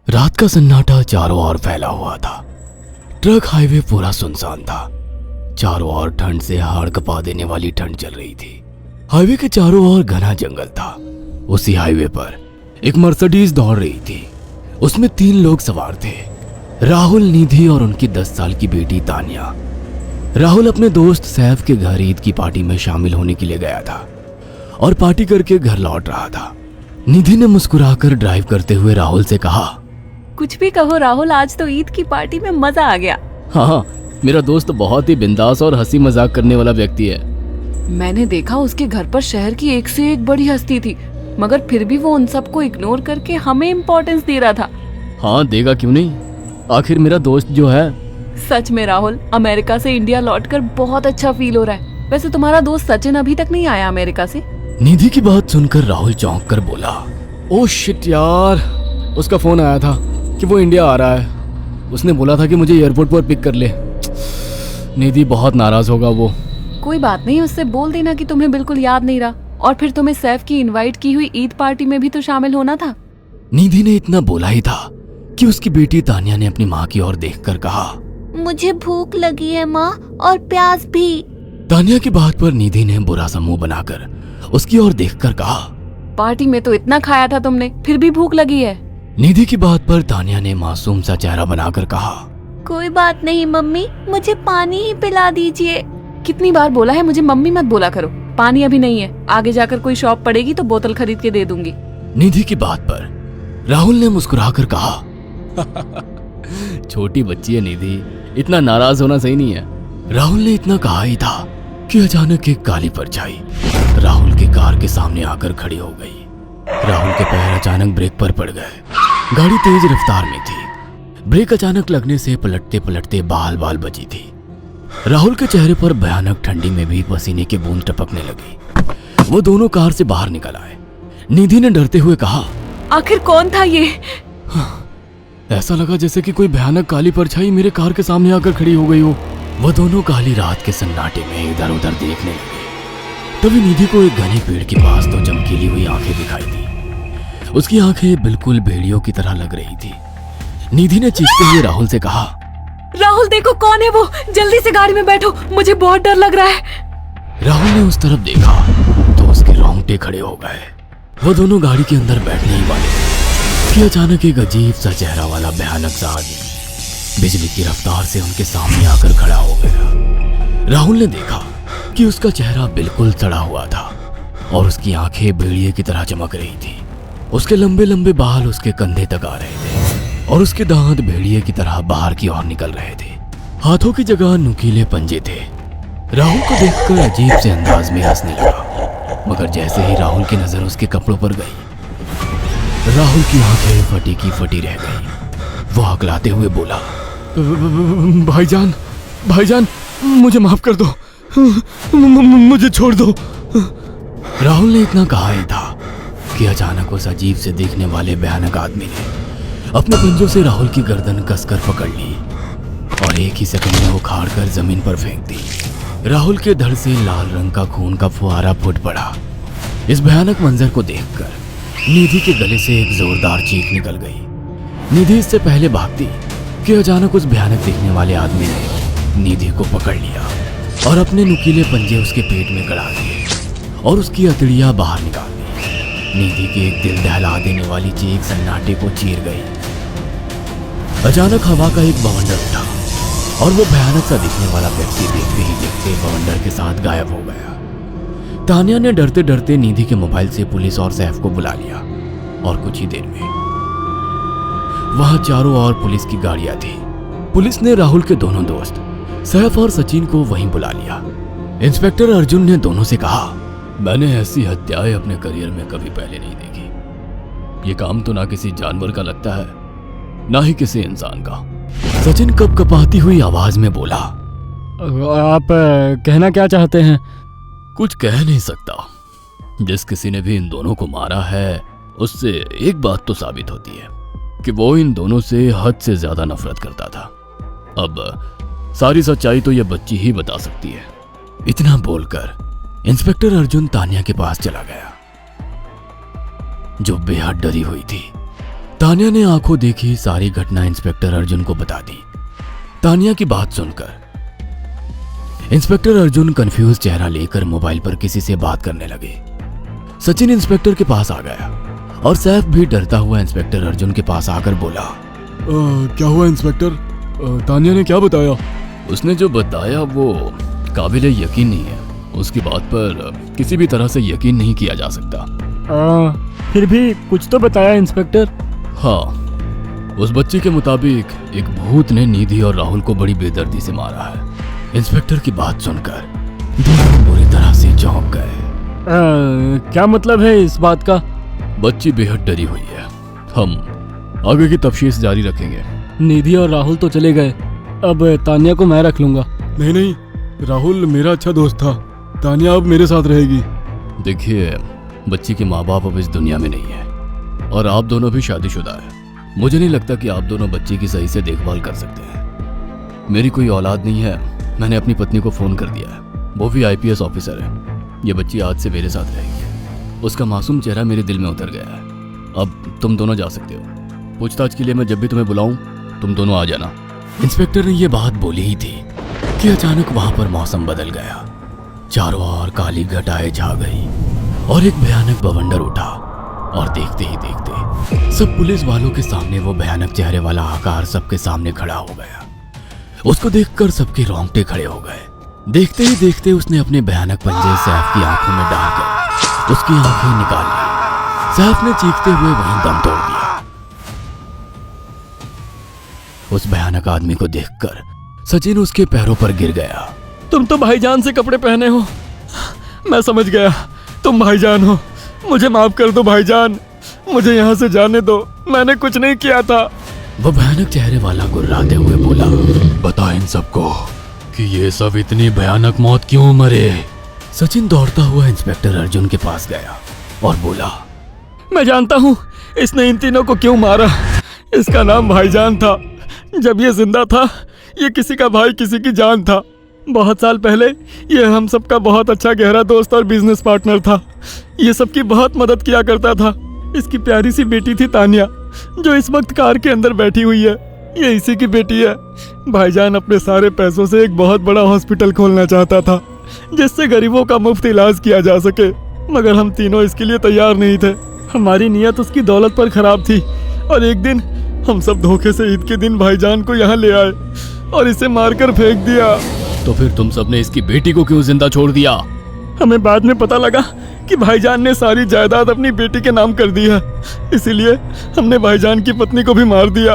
रात का सन्नाटा चारों ओर फैला हुआ था। ट्रक हाईवे पूरा सुनसान था। चारों ओर ठंड से हाड़ कपा देने वाली ठंड चल रही थी। हाईवे के चारों ओर घना जंगल था। उसी हाईवे पर एक मर्सिडीज दौड़ रही थी। उसमें 3 लोग सवार थे, राहुल, निधि और उनकी 10 साल की बेटी तानिया। राहुल अपने दोस्त सैफ के घर ईद की पार्टी में शामिल होने के लिए गया था और पार्टी करके घर लौट रहा था। निधि ने मुस्कुराकर ड्राइव करते हुए राहुल से कहा, कुछ भी कहो राहुल, आज तो ईद की पार्टी में मजा आ गया। हाँ, मेरा दोस्त बहुत ही बिंदास और हंसी मजाक करने वाला व्यक्ति है। मैंने देखा उसके घर पर शहर की एक से एक बड़ी हस्ती थी, मगर फिर भी वो उन सबको इग्नोर करके हमें इम्पोर्टेंस दे रहा था। हाँ, देगा क्यों नहीं, आखिर मेरा दोस्त जो है। सच में राहुल, अमेरिका से इंडिया लौटकर बहुत अच्छा फील हो रहा है। वैसे तुम्हारा दोस्त सचिन अभी तक नहीं आया अमेरिका से? निधि की बात सुनकर राहुल चौंक कर बोला, ओह शिट यार, उसका फोन आया था कि वो इंडिया आ रहा है। उसने बोला था कि मुझे एयरपोर्ट पर पिक कर ले। निधि बहुत नाराज होगा वो। कोई बात नहीं, उससे बोल देना कि तुम्हें बिल्कुल याद नहीं रहा और फिर तुम्हें सैफ की इनवाइट की हुई ईद पार्टी में भी तो शामिल होना था। निधि ने इतना बोला ही था कि उसकी बेटी तानिया ने अपनी माँ की ओर देखकर कहा, मुझे भूख लगी है माँ, और प्यास भी। तानिया की बात पर निधि ने बुरा सा मुंह बनाकर उसकी ओर देखकर कहा, पार्टी में तो इतना खाया था तुमने, फिर भी भूख लगी है। निधि की बात पर तानिया ने मासूम सा चेहरा बनाकर कहा, कोई बात नहीं मम्मी, मुझे पानी ही पिला दीजिए। कितनी बार बोला है मुझे मम्मी मत बोला करो। पानी अभी नहीं है, आगे जाकर कोई शॉप पड़ेगी तो बोतल खरीद के दे दूंगी। निधि की बात पर राहुल ने मुस्कुराकर कहा, छोटी बच्ची है निधि, इतना नाराज होना सही नहीं है। राहुल ने इतना कहा ही था कि अचानक एक काली परछाई राहुल की कार के सामने आकर खड़ी हो गई। राहुल के पैर अचानक ब्रेक पर पड़ गए। गाड़ी तेज रफ्तार में थी। ब्रेक अचानक लगने से पलटते पलटते बाल बाल बची थी। राहुल के चेहरे पर भयानक ठंडी में भी पसीने की बूंद टपकने लगी। वो दोनों कार से बाहर निकल आए। निधि ने डरते हुए कहा, आखिर कौन था ये? ऐसा लगा जैसे कि कोई भयानक काली परछाई मेरे कार के सामने आकर खड़ी हो गई हो। वो दोनों काली रात के सन्नाटे में इधर उधर देखने लगे। तभी निधि को एक घने पेड़ के पास दो चमकीली हुई आंखें दिखाई दी। उसकी आंखें बिल्कुल भेड़ियों की तरह लग रही थी। निधि ने चीखते हुए राहुल से कहा, राहुल देखो कौन है वो, जल्दी से गाड़ी में बैठो, मुझे बहुत डर लग रहा है। राहुल ने उस तरफ देखा तो उसके रोंगटे खड़े हो गए। वो दोनों गाड़ी के अंदर बैठने ही वाले थे कि अचानक एक अजीब सा चेहरा वाला भयानक सा आदमी बिजली की रफ्तार से उनके सामने आकर खड़ा हो गया। राहुल ने देखा कि उसका चेहरा बिल्कुल सड़ा हुआ था और उसकी आंखें भेड़िए की तरह चमक रही थी। उसके लंबे लंबे बाल उसके कंधे तक आ रहे थे और उसके दांत भेड़िए की तरह बाहर की ओर निकल रहे थे। हाथों की जगह नुकीले पंजे थे। राहुल को देखकर अजीब से अंदाज में हंसने लगा, मगर जैसे ही राहुल की नजर उसके कपड़ों पर गई, राहुल की आंखें फटी की फटी रह गई। वो हकलाते हुए बोला, भाईजान, भाईजान, मुझे माफ कर दो, मुझे छोड़ दो। राहुल ने इतना कहा ही था कि अचानक उस अजीब से देखने वाले भयानक आदमी ने अपने पंजों से राहुल की गर्दन कसकर पकड़ ली और एक ही सेकंड में उखाड़ कर जमीन पर फेंक दी। राहुल के धड़ से लाल रंग का खून का फुहारा फूट पड़ा। इस भयानक मंजर को देखकर निधि के गले से एक जोरदार चीख निकल गई। निधि इससे पहले भागती कि अचानक उस भयानक दिखने वाले आदमी ने निधि को पकड़ लिया और अपने नुकीले पंजे उसके पेट में गड़ा दिए और उसकी अतड़ियां बाहर निकाल दी। निधि की एक दिल दहला देने वाली चीख सन्नाटे को चीर गई। अचानक हवा का एक बवंडर उठा और वो भयानक सा दिखने वाला व्यक्ति देखते ही देखते बवंडर के साथ गायब हो गया। तानिया ने डरते डरते निधि के मोबाइल से पुलिस और सैफ को बुला लिया और कुछ ही देर में वहां चारों ओर पुलिस की गाड़ियां थी। पुलिस ने राहुल के दोनों दोस्त सैफ और सचिन को वहीं बुला लिया। इंस्पेक्टर अर्जुन ने दोनों से कहा, मैंने ऐसी हत्याएं अपने करियर में कभी पहले नहीं देखी। ये काम तो ना किसी जानवर का लगता है, ना ही किसी इंसान का। सचिन कपकपाती हुई आवाज में बोला, आप कहना क्या चाहते हैं? कुछ कह नहीं सकता। जिस किसी ने भी इन दोनों को मारा है, उससे एक बात तो साबित होती है कि वो इन दोनों से हद से ज्यादा नफरत करता था। अब सारी सच्चाई तो यह बच्ची ही बता सकती है। इतना बोलकर इंस्पेक्टर अर्जुन तानिया के पास चला गया, जो बेहद डरी हुई थी। तानिया ने आंखों देखी सारी घटना इंस्पेक्टर अर्जुन को बता दी। तानिया की बात सुनकर इंस्पेक्टर अर्जुन कंफ्यूज चेहरा लेकर मोबाइल पर किसी से बात करने लगे। सचिन इंस्पेक्टर के पास आ गया और सैफ भी डरता हुआ इंस्पेक्टर अर्जुन के पास आकर बोला, क्या हुआ इंस्पेक्टर? तानिया ने क्या बताया? उसने जो बताया वो काबिले यकीन नहीं है। उसकी बात पर किसी भी तरह से यकीन नहीं किया जा सकता। फिर भी कुछ तो बताया इंस्पेक्टर। हाँ, उस बच्ची के मुताबिक एक भूत ने निधि और राहुल को बड़ी बेदर्दी से मारा है। इंस्पेक्टर की बात सुनकर दोनों बुरी तरह से चौंक गए। क्या मतलब है इस बात का? बच्ची बेहद डरी हुई है। हम आगे की तफ्तीश जारी रखेंगे। निधि और राहुल तो चले गए, अब तानिया को मैं रख लूंगा। नहीं, राहुल मेरा अच्छा दोस्त था। तानिया अब मेरे साथ रहेगी। देखिए, बच्ची के माँ बाप अब इस दुनिया में नहीं है और आप दोनों भी शादीशुदा है। मुझे नहीं लगता कि आप दोनों बच्ची की सही से देखभाल कर सकते हैं। मेरी कोई औलाद नहीं है। मैंने अपनी पत्नी को फोन कर दिया है, वो भी IPS ऑफिसर है। ये बच्ची आज से मेरे साथ रहेगी। उसका मासूम चेहरा मेरे दिल में उतर गया है। अब तुम दोनों जा सकते हो। पूछताछ के लिए मैं जब भी तुम्हें बुलाऊं तुम दोनों आ जाना। इंस्पेक्टर ने ये बात बोली ही थी कि अचानक वहां पर मौसम बदल गया। चारों ओर काली घटाएं छा गई और एक भयानक बवंडर उठा और देखते ही देखते सब पुलिस वालों के सामने वो भयानक चेहरे वाला आकार सबके सामने खड़ा हो गया। उसको देखकर सबके रोंगटे खड़े हो गए। देखते ही देखते उसने अपने भयानक पंजे सैफ की आंखों में डालकर उसकी आंखें निकाल ली। सैफ ने चीखते हुए वहीं दम तोड़ दिया। उस भयानक आदमी को देखकर सचिन उसके पैरों पर गिर गया। तुम तो भाईजान से कपड़े पहने हो। मैं समझ गया, तुम भाईजान हो। मुझे माफ कर दो भाईजान, मुझे यहाँ से जाने दो। मैंने कुछ नहीं किया था। वो भयानक चेहरे वाला गुर्राते हुए बोला, बता इन सबको कि ये सब इतनी भयानक मौत क्यों मरे। सचिन दौड़ता हुआ इंस्पेक्टर अर्जुन के पास गया और बोला, मैं जानता हूँ इसने इन तीनों को क्यों मारा। इसका नाम भाईजान था। जब ये जिंदा था ये किसी का भाई किसी की जान था। बहुत साल पहले ये हम सबका बहुत अच्छा गहरा दोस्त और बिजनेस पार्टनर था। ये सबकी बहुत मदद किया करता था। इसकी प्यारी सी बेटी थी तानिया, जो इस वक्त कार के अंदर बैठी हुई है। ये इसी की बेटी है। भाईजान अपने सारे पैसों से एक बहुत बड़ा हॉस्पिटल खोलना चाहता था जिससे गरीबों का मुफ्त इलाज किया जा सके, मगर हम तीनों इसके लिए तैयार नहीं थे। हमारी नीयत उसकी दौलत पर खराब थी और एक दिन हम सब धोखे से ईद के दिन भाईजान को यहाँ ले आए और इसे मारकर फेंक दिया। तो फिर तुम सबने इसकी बेटी को क्यों जिंदा छोड़ दिया? हमें बाद में पता लगा कि भाईजान ने सारी जायदाद अपनी बेटी के नाम कर दी है, इसीलिए हमने भाईजान की पत्नी को भी मार दिया।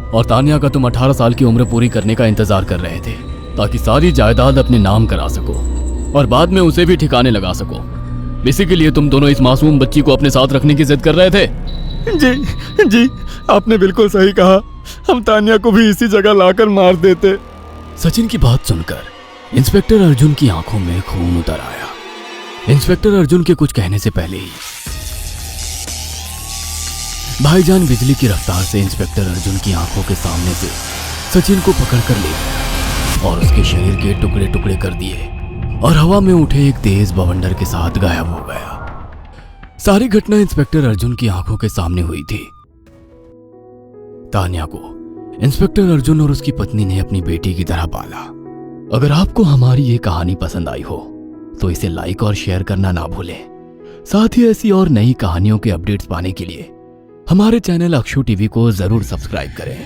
और तानिया का तुम 18 साल की उम्र पूरी करने का इंतजार कर रहे थे ताकि सारी जायदाद अपने नाम करा सको और बाद में उसे भी ठिकाने लगा सको। इसी के लिए तुम दोनों इस मासूम बच्ची को अपने साथ रखने की जिद कर रहे थे। जी, आपने बिल्कुल सही कहा। हम तानिया को भी इसी जगह लाकर मार देते। सचिन की बात सुनकर इंस्पेक्टर अर्जुन की आंखों में खून उतर आया। इंस्पेक्टर अर्जुन के कुछ कहने से पहले ही भाईजान बिजली की रफ्तार से इंस्पेक्टर अर्जुन की आंखों के सामने से सचिन को पकड़कर ले गया और उसके शरीर के टुकड़े टुकड़े कर दिए और हवा में उठे एक तेज बवंडर के साथ गायब हो गया। सारी घटना इंस्पेक्टर अर्जुन की आंखों के सामने हुई थी। तानिया को इंस्पेक्टर अर्जुन और उसकी पत्नी ने अपनी बेटी की तरह पाला। अगर आपको हमारी ये कहानी पसंद आई हो तो इसे लाइक और शेयर करना ना भूलें। साथ ही ऐसी और नई कहानियों के अपडेट्स पाने के लिए हमारे चैनल अक्षु टीवी को जरूर सब्सक्राइब करें।